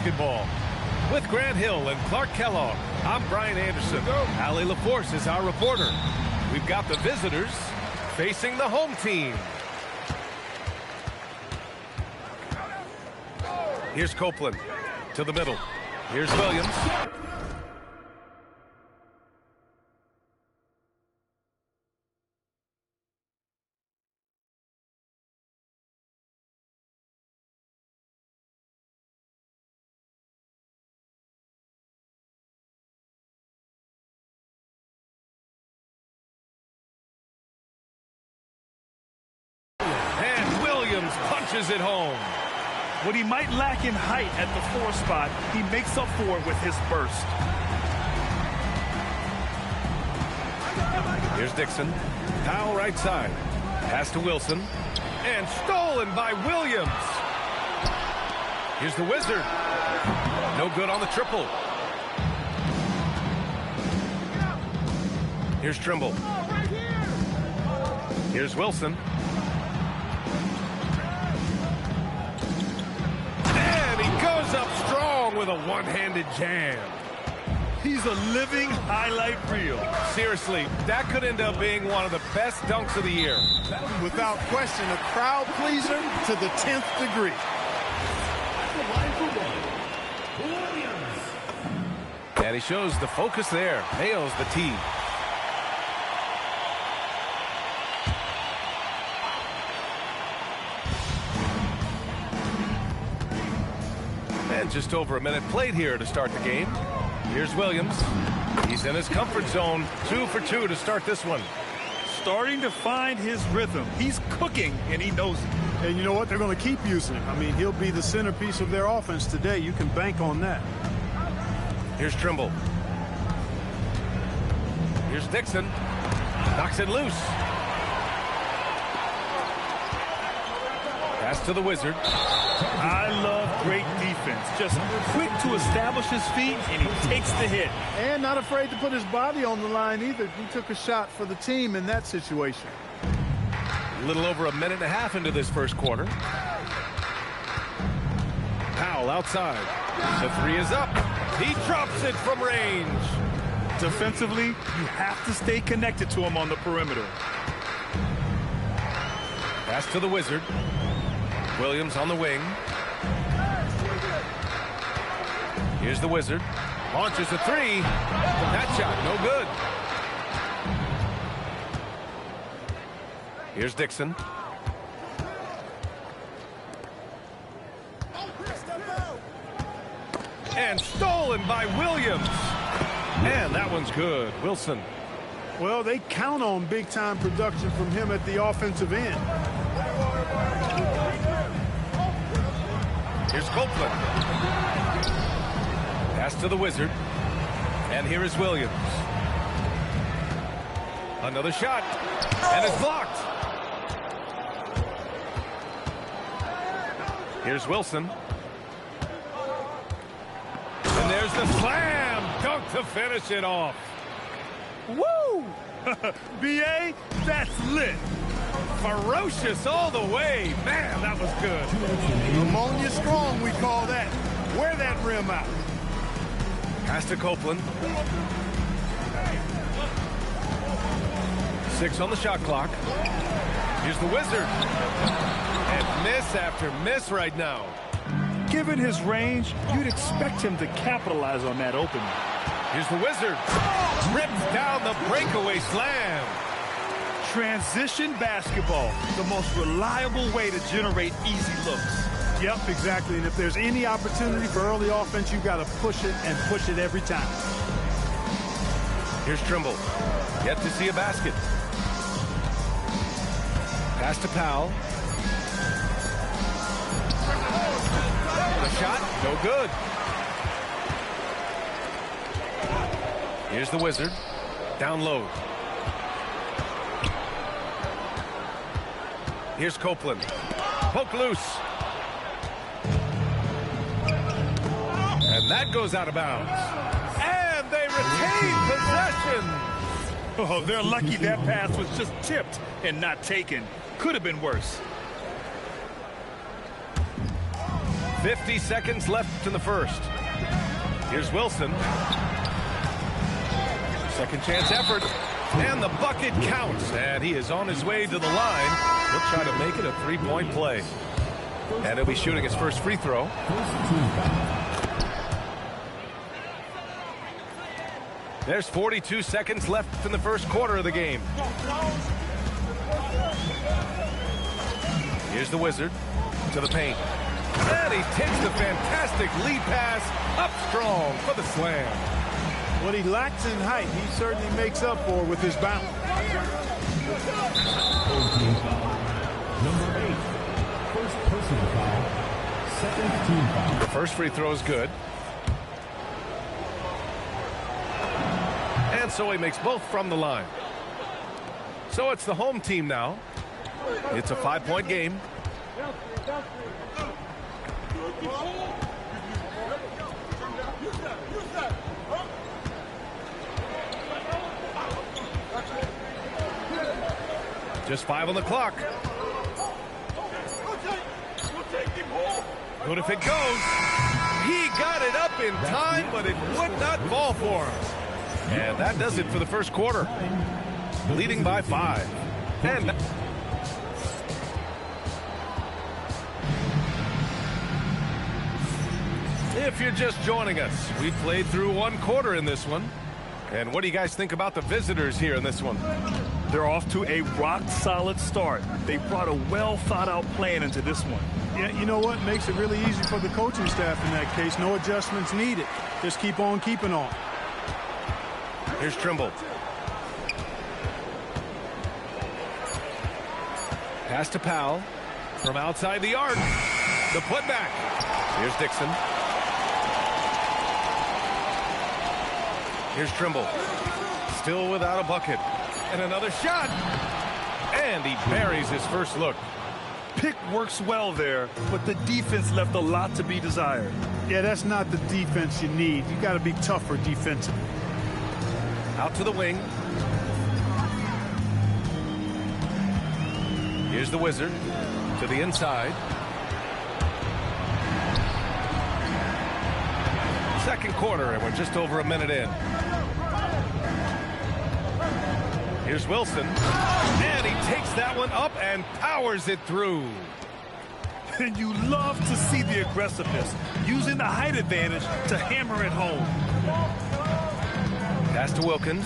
basketball. With Grant Hill and Clark Kellogg, I'm Brian Anderson. Allie LaForce is our reporter. We've got the visitors facing the home team. Here's Copeland to the middle. Here's Williams. And Williams punches it home. What he might lack in height at the 4 spot, he makes up for it with his burst. Here's Dixon. Powell right side. Pass to Wilson. And stolen by Williams. Here's the Wizard. No good on the triple. Here's Trimble. Here's Wilson. Goes up strong with a one-handed jam. He's a living highlight reel. Seriously, that could end up being one of the best dunks of the year. Without question, a crowd pleaser to the 10th degree. And he shows the focus there. Nails the tee. And just over a minute played here to start the game. Here's Williams. He's in his comfort zone. 2 for 2 to start this one. Starting to find his rhythm. He's cooking, and he knows it. And you know what? They're going to keep using him. I mean, he'll be the centerpiece of their offense today. You can bank on that. Here's Trimble. Here's Dixon. Knocks it loose. Pass to the Wizard. I love great defense. Just quick to establish his feet, and he takes the hit. And not afraid to put his body on the line either. He took a shot for the team in that situation. A little over a minute and a half into this first quarter. Powell outside. The 3 is up. He drops it from range. Defensively, you have to stay connected to him on the perimeter. Pass to the Wizard. Williams on the wing. Here's the Wizard. Launches a 3. That shot, no good. Here's Dixon. And stolen by Williams. And that one's good. Wilson. Well, they count on big-time production from him at the offensive end. Here's Copeland. Pass to the Wizard. And here is Williams. Another shot. And it's blocked. Here's Wilson. And there's the slam dunk to finish it off. Woo! B.A., that's lit. Ferocious all the way. Man, that was good. Ammonia strong, we call that. Wear that rim out. Pass to Copeland. 6 on the shot clock. Here's the Wizard. And miss after miss right now. Given his range, you'd expect him to capitalize on that opening. Here's the Wizard. Rips down the breakaway slam. Transition basketball, the most reliable way to generate easy looks. Yep, exactly. And if there's any opportunity for early offense, you've got to push it and push it every time. Here's Trimble. Yet to see a basket. Pass to Powell. The shot, no good. Here's the Wizard. Down low. Here's Copeland. Poke loose. And that goes out of bounds. And they retain possession. Oh, they're lucky that pass was just tipped and not taken. Could have been worse. 50 seconds left in the first. Here's Wilson. Second chance effort. And the bucket counts. And he is on his way to the line. He'll try to make it a three-point play. And he'll be shooting his first free throw. There's 42 seconds left in the first quarter of the game. Here's the Wizard to the paint. And he takes the fantastic lead pass up strong for the slam. What he lacks in height, he certainly makes up for with his bounce. Number 8, first personal foul, second team foul. The first free throw is good. And so he makes both from the line. So it's the home team now. It's a 5-point game. Just 5 on the clock. Good if it goes. He got it up in time, but it would not fall for him. And that does it for the first quarter. Leading by 5. And if you're just joining us, we played through one quarter in this one. And what do you guys think about the visitors here in this one? They're off to a rock-solid start. They brought a well-thought-out plan into this one. Yeah, you know what? Makes it really easy for the coaching staff in that case. No adjustments needed. Just keep on keeping on. Here's Trimble. Pass to Powell from outside the arc. The putback. Here's Dixon. Here's Trimble. Still without a bucket. And another shot. And he buries his first look. Pick works well there, but the defense left a lot to be desired. Yeah, that's not the defense you need. You got to be tougher defensively. Out to the wing. Here's the Wizard to the inside. Second quarter, and we're just over a minute in. Here's Wilson, and he takes that one up and powers it through. And you love to see the aggressiveness, using the height advantage to hammer it home. Pass to Wilkins.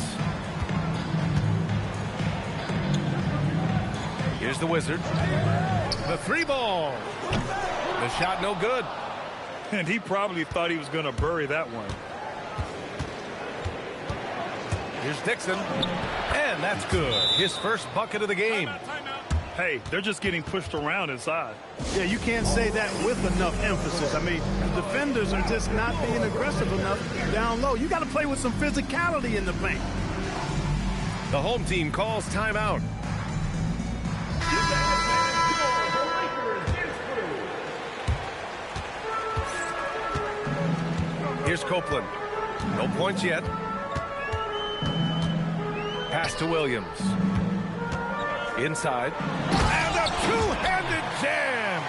Here's the Wizard. The 3-ball. The shot no good. And he probably thought he was going to bury that one. Here's Dixon. And that's good. His first bucket of the game. Hey, they're just getting pushed around inside. Yeah, you can't say that with enough emphasis. I mean, the defenders are just not being aggressive enough down low. You got to play with some physicality in the paint. The home team calls timeout. Here's Copeland. No points yet. Pass to Williams. Inside. And a two-handed jam!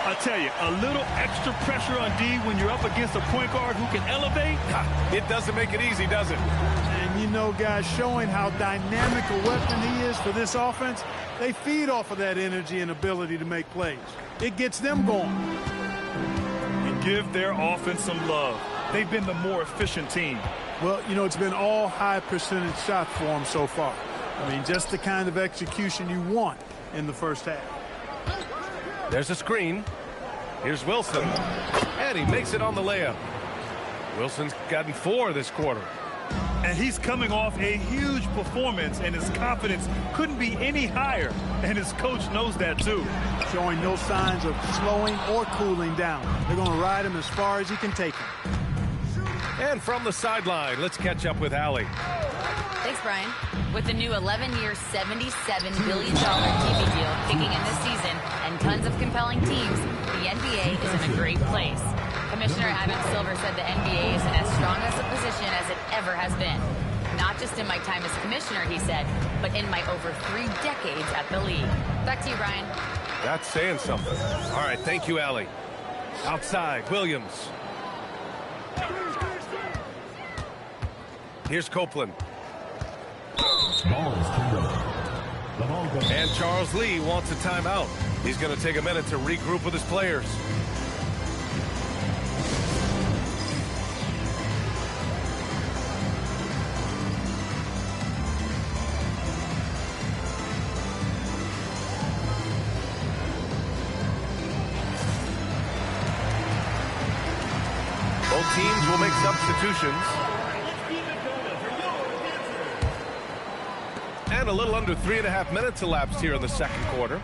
I tell you, a little extra pressure on D when you're up against a point guard who can elevate. It doesn't make it easy, does it? And you know, guys, showing how dynamic a weapon he is for this offense, they feed off of that energy and ability to make plays. It gets them going. And give their offense some love. They've been the more efficient team. Well, you know, it's been all high percentage shots for them so far. I mean, just the kind of execution you want in the first half. There's a screen. Here's Wilson. And he makes it on the layup. Wilson's gotten 4 this quarter. And he's coming off a huge performance, and his confidence couldn't be any higher. And his coach knows that, too. Showing no signs of slowing or cooling down. They're going to ride him as far as he can take him. And from the sideline, let's catch up with Allie. Thanks, Brian. With the new 11-year, $77 billion TV deal kicking in this season and tons of compelling teams, the NBA is in a great place. Commissioner Adam Silver said the NBA is in as strong as a position as it ever has been. Not just in my time as commissioner, he said, but in my over 3 decades at the league. Back to you, Brian. That's saying something. All right, thank you, Allie. Outside, Williams. Here's Copeland. Ball is turned over. The ball goes. And Charles Lee wants a timeout. He's going to take a minute to regroup with his players. Both teams will make substitutions. And a little under 3.5 minutes elapsed here in the second quarter.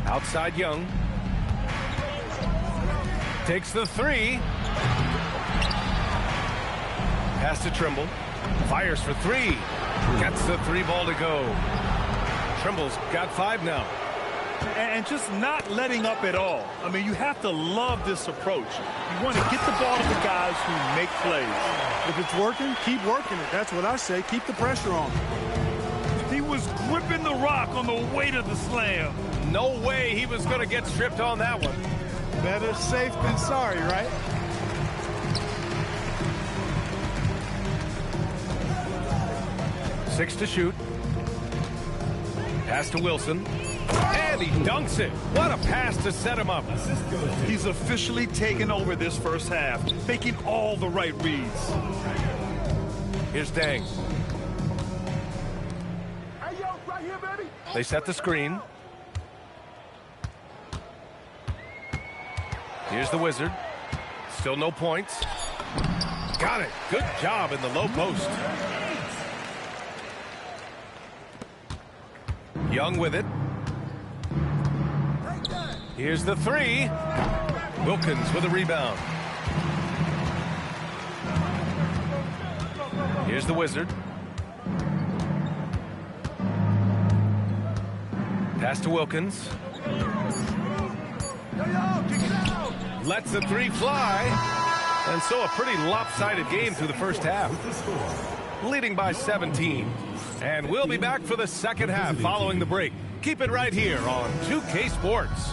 Outside Young. Takes the three. Pass to Trimble. Fires for three. Gets the three ball to go. Trimble's got 5 now. And just not letting up at all. I mean, you have to love this approach. You want to get the ball to the guys who make plays. If it's working, keep working it. That's what I say. Keep the pressure on. He was gripping the rock on the way to the slam. No way he was going to get stripped on that one. Better safe than sorry, right? Six to shoot. Pass to Wilson. And he dunks it. What a pass to set him up. He's officially taken over this first half, making all the right reads. Here's Dang. They set the screen. Here's the Wizard. Still no points. Got it. Good job in the low post. Young with it. Here's the three. Wilkins with a rebound. Here's the Wizard. Pass to Wilkins. Lets the three fly. And so a pretty lopsided game through the first half. Leading by 17. And we'll be back for the second half following the break. Keep it right here on 2K Sports.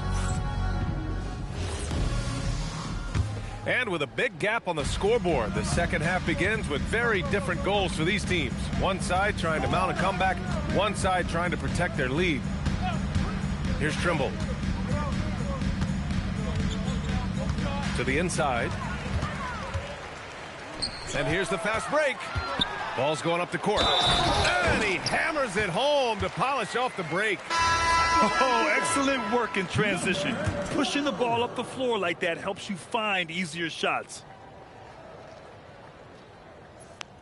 And with a big gap on the scoreboard, the second half begins with very different goals for these teams. One side trying to mount a comeback, one side trying to protect their lead. Here's Trimble. To the inside. And here's the fast break. Ball's going up the court. And he hammers it home to polish off the break. Oh, excellent work in transition. Pushing the ball up the floor like that helps you find easier shots.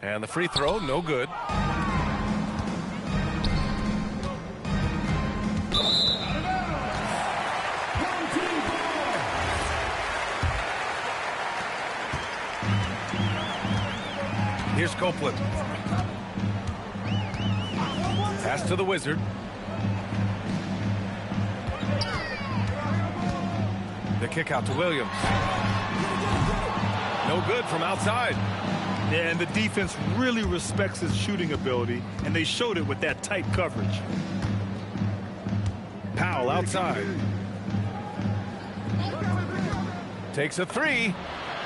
And the free throw, no good. Here's Copeland. Pass to the Wizard. The kick out to Williams. No good from outside. Yeah, and the defense really respects his shooting ability, and they showed it with that tight coverage. Powell outside. Takes a three.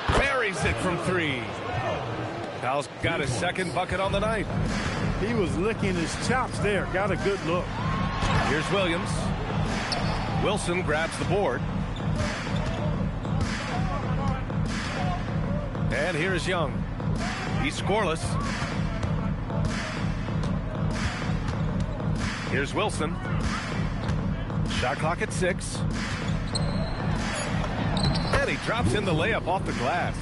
Buries it from three. Powell's got his second bucket on the night. He was licking his chops there. Got a good look. Here's Williams. Wilson grabs the board. And here's Young. He's scoreless. Here's Wilson. Shot clock at 6. And he drops in the layup off the glass.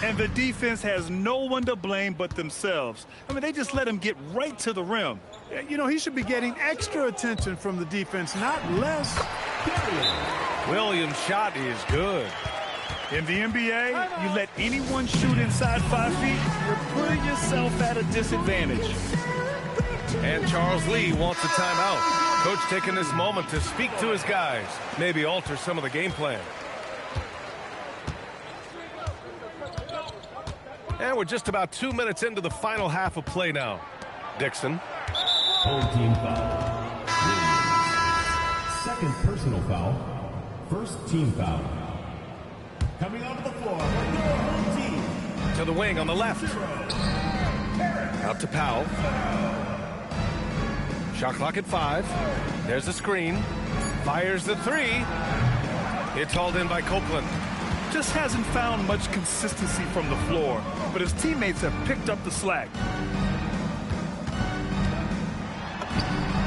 And the defense has no one to blame but themselves. I mean, they just let him get right to the rim. You know, he should be getting extra attention from the defense, not less. Williams' shot is good. In the NBA, you let anyone shoot inside 5 feet, you're putting yourself at a disadvantage. And Charles Lee wants a timeout. Coach taking this moment to speak to his guys, maybe alter some of the game plan. And we're just about 2 minutes into the final half of play now. Dixon. Home team foul. Williams. Second personal foul. First team foul. Coming onto the floor, your home team. To the wing on the left. Out to Powell. Shot clock at 5. There's a screen. Fires the 3. It's hauled in by Copeland. Just hasn't found much consistency from the floor, but his teammates have picked up the slack.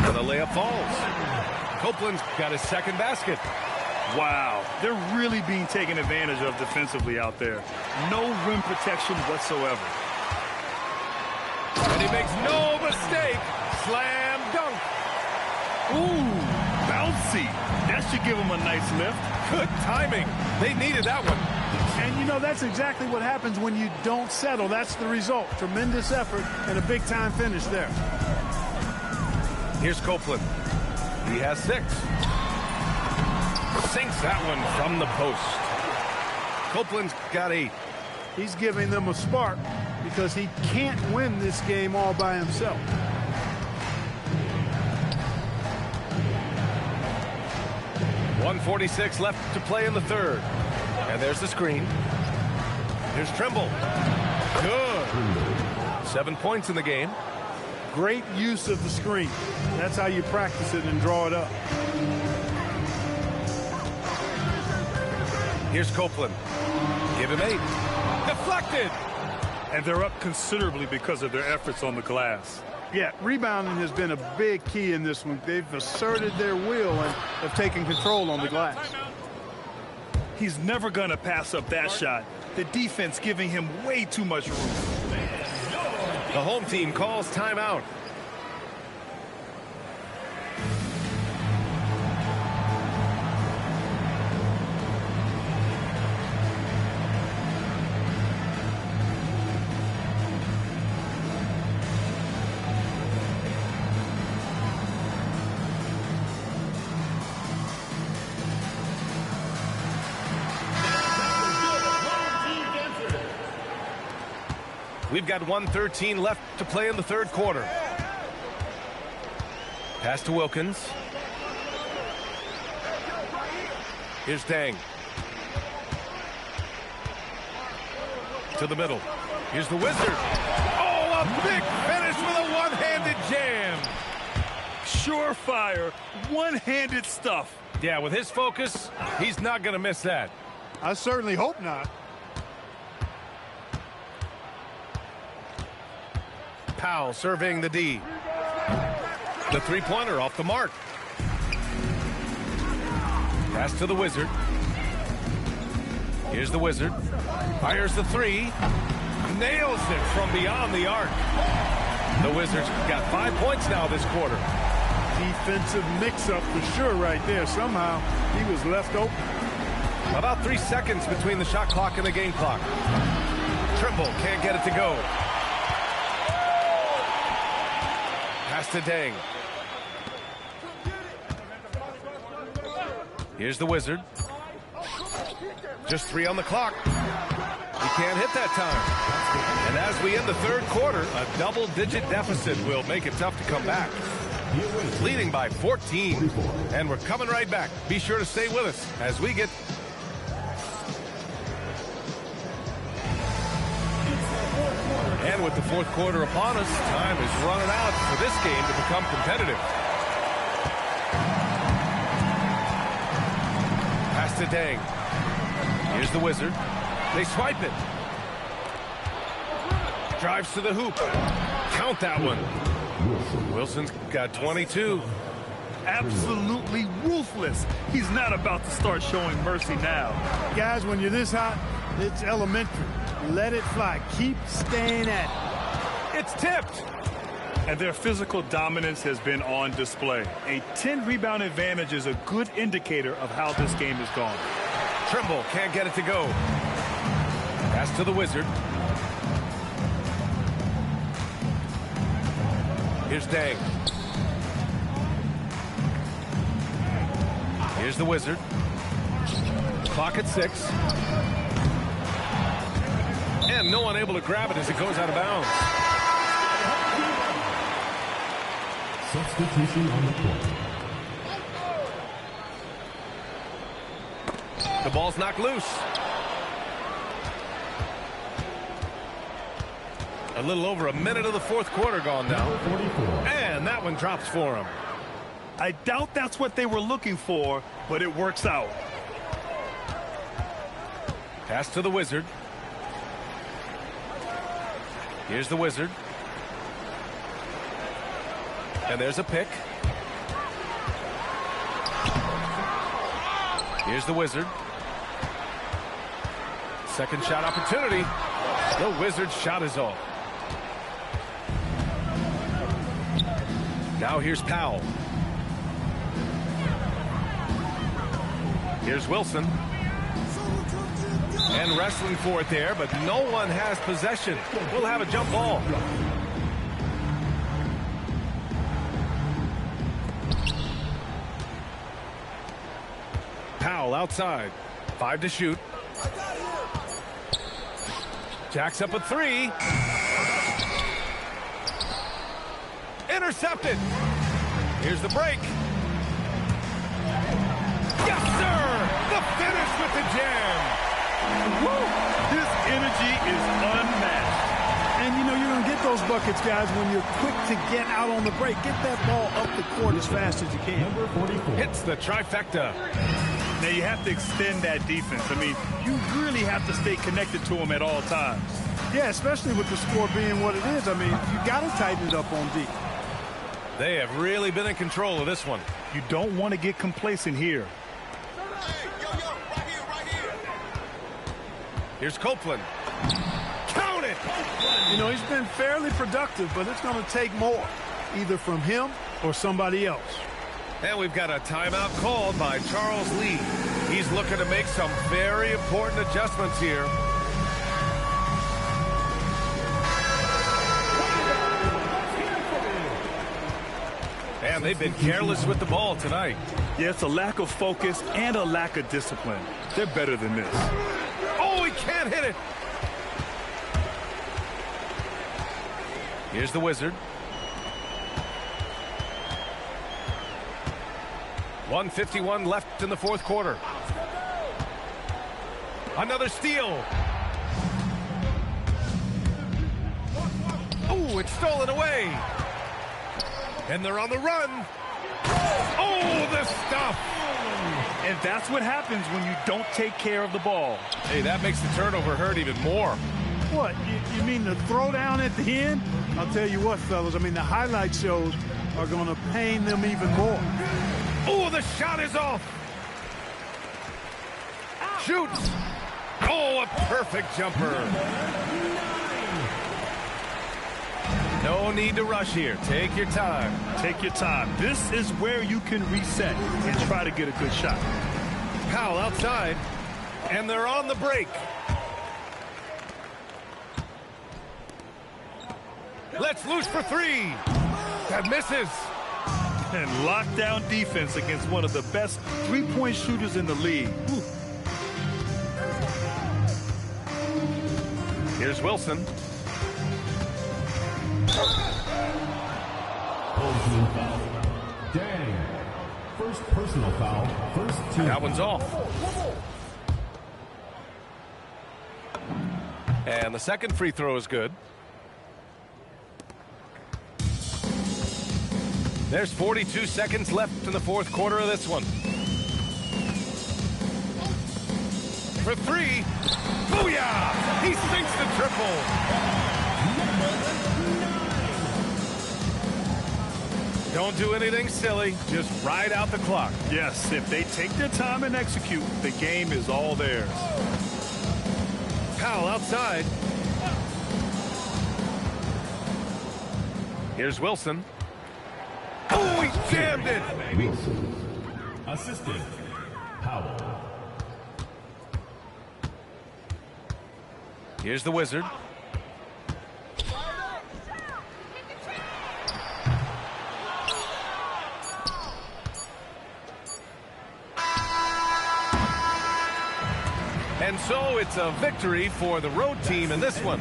And the layup falls. Copeland's got his second basket. Wow, they're really being taken advantage of defensively out there. No rim protection whatsoever. And he makes no mistake. Slam dunk. Ooh, bouncy. That should give him a nice lift. Good timing. They needed that one. And, you know, that's exactly what happens when you don't settle. That's the result. Tremendous effort and a big-time finish there. Here's Copeland. He has 6. Sinks that one from the post. Copeland's got 8. He's giving them a spark because he can't win this game all by himself. .146 left to play in the third. And there's the screen. Here's Trimble. Good. 7 points in the game. Great use of the screen. That's how you practice it and draw it up. Here's Copeland. Give him 8. Deflected. And they're up considerably because of their efforts on the glass. Yeah, rebounding has been a big key in this one. They've asserted their will and have taken control on the glass. He's never going to pass up that shot. The defense giving him way too much room. The home team calls timeout. We've got 1:13 left to play in the third quarter. Pass to Wilkins. Here's Dang. To the middle. Here's the Wizard. Oh, a big finish with a one-handed jam. Surefire, one-handed stuff. Yeah, with his focus, he's not going to miss that. I certainly hope not. Powell serving the D. The three-pointer off the mark. Pass to the Wizard. Here's the Wizard. Fires the 3. Nails it from beyond the arc. The Wizards got 5 points now this quarter. Defensive mix-up for sure right there. Somehow he was left open. About 3 seconds between the shot clock and the game clock. Trimble can't get it to go. Pass to Dang. Here's the Wizard. Just 3 on the clock. He can't hit that time. And as we end the third quarter, a double-digit deficit will make it tough to come back. Leading by 14. And we're coming right back. Be sure to stay with us as we get... And with the fourth quarter upon us, time is running out for this game to become competitive. Pass to Dang. Here's the Wizard. They swipe it. Drives to the hoop. Count that one. Wilson's got 22. Absolutely ruthless. He's not about to start showing mercy now. Guys, when you're this hot, it's elementary. Let it fly. Keep staying at it. It's tipped. And their physical dominance has been on display. A 10-rebound advantage is a good indicator of how this game has gone. Trimble can't get it to go. Pass to the Wizard. Here's Dang. Here's the Wizard. Clock at 6. And no one able to grab it as it goes out of bounds. Substitution on the court. The ball's knocked loose. A little over a minute of the fourth quarter gone now. And that one drops for him. I doubt that's what they were looking for, but it works out. Pass to the Wizard. Here's the Wizard. And there's a pick. Here's the Wizard. Second shot opportunity. The Wizard's shot is off. Now here's Powell. Here's Wilson. And wrestling for it there, but no one has possession. We'll have a jump ball. Powell outside. 5 to shoot. Jacks up a 3. Intercepted. Here's the break. Yes, sir! The finish with the jam. Woo! His energy is unmatched. And, you know, you're going to get those buckets, guys, when you're quick to get out on the break. Get that ball up the court as fast as you can. Number 44. Hits the trifecta. Now, you have to extend that defense. I mean, you really have to stay connected to him at all times. Yeah, especially with the score being what it is. I mean, you got to tighten it up on D. They have really been in control of this one. You don't want to get complacent here. Here's Copeland. Count it! You know, he's been fairly productive, but it's going to take more, either from him or somebody else. And we've got a timeout called by Charles Lee. He's looking to make some very important adjustments here. And they've been careless with the ball tonight. Yeah, it's a lack of focus and a lack of discipline. They're better than this. Oh, he can't hit it. Here's the Wizard. 1:51 left in the fourth quarter. Another steal. Oh, it's stolen away. And they're on the run. Oh, the stuff. And that's what happens when you don't take care of the ball. Hey, that makes the turnover hurt even more. What, you mean the throwdown at the end? I'll tell you what, fellas, I mean, the highlight shows are going to pain them even more. Oh, the shot is off. Shoots. Oh, a perfect jumper. No need to rush here. Take your time. Take your time. This is where you can reset and try to get a good shot. Powell outside, and they're on the break. Let's loose for 3. That misses. And lockdown defense against one of the best three-point shooters in the league. Whew. Here's Wilson. Whole team foul. Dang. First personal foul. First team. That one's off. And the second free throw is good. There's 42 seconds left in the fourth quarter of this one. For 3. Booyah! He sinks the triple. Don't do anything silly. Just ride out the clock. Yes, if they take their time and execute, the game is all theirs. Powell outside. Here's Wilson. Oh, he jammed it. Wilson. Assistant. Powell. Here's the Wizard. And so it's a victory for the road team in this one.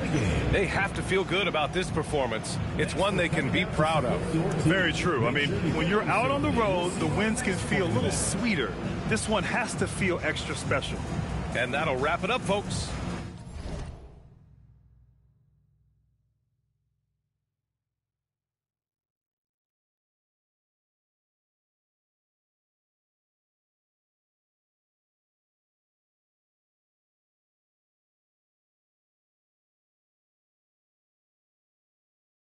They have to feel good about this performance. It's one they can be proud of. Very true. I mean, when you're out on the road, the wins can feel a little sweeter. This one has to feel extra special. And that'll wrap it up, folks.